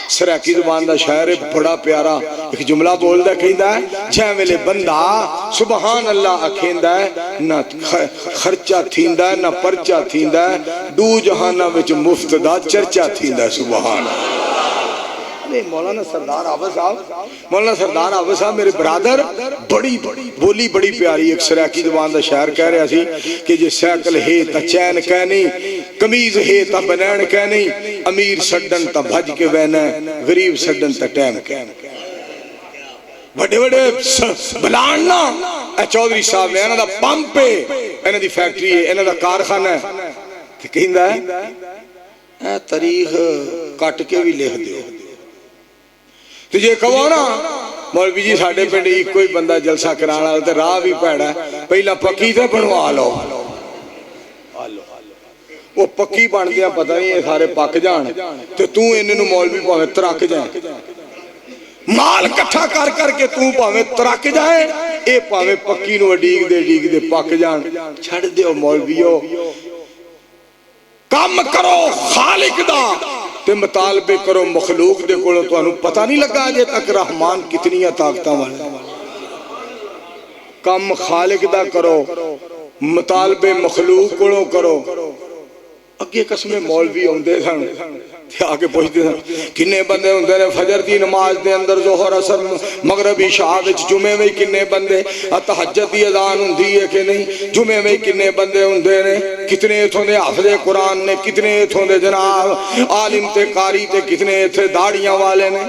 सराकी जुबान का शायर है, बड़ा प्यारा एक जुमला बोलता, कहता है जै वेले बंदा सुबहान अल्लाह आखेंदा है ना खर्चा थींदा ना परचा थींदा, दू जहाना विच मुफ्त दा चर्चा थींदा। सुबहान मौलाना सरदार आबद साहब, मौलाना सरदार आबद साहब मेरे बरादर, बड़ी बोली बड़ी प्यारी एक सराकी जुबान का शायर कह रहा सी कि जे सैकल है तो चैन कह नहीं, कमीज है तो बनैन कह नहीं, अमीर छड्डन तो भज के बहना, गरीब छड्डन तो टैम कह। बड़े बड़े बलान ना चौधरी साहब ने, इन्हां दा पंप है, इन्हां दी फैक्ट्री है, इन्हां दा कारखाना है, ते कहंदा है तारीख कट के भी लिख दिओ। तो जे कहो ना मौलवी जी साडे पिंड इको ही बंदा जलसा कराने वाला, तो राह भी भैड़ा, पहला पक्की तो बनवा लो, वो पक्की बनदियां पता नहीं ये सारे पक जान, तो तू इन्हें मौलवी भावे तरक जाए, माल कट्ठा कर करके तू भावे तरक जाए, ये भावे पक्की नूं अडीक दे पक जान। छड़ दिओ मौलवीओ, काम करो खालिक दा ते मुतालबे करो मखलूक दे कोलों। तुहानू पता नहीं लगा अजे तक रहमान कितनी ताकतां वाला। कम खालिक दा करो, मुतालबे मखलूक कोलों करो। अगे कसमें मौलवी आउंदे सन ते आके पुछदे सन किन्ने बंदे हुंदे ने फजर दी नमाज दे अंदर, जोहर असर मगरब इशा विच, जुमे में किन्ने बंदे, तहज्जुद दी अज़ान हुंदी है कि नहीं, जुमे में किन्ने बंदे हुंदे ने, कितने इथों दे हाफिज़े कुरान ने, कितने इथों दे जनाब आलिम ते कारी ते कितने इथे दाड़ियां वाले ने।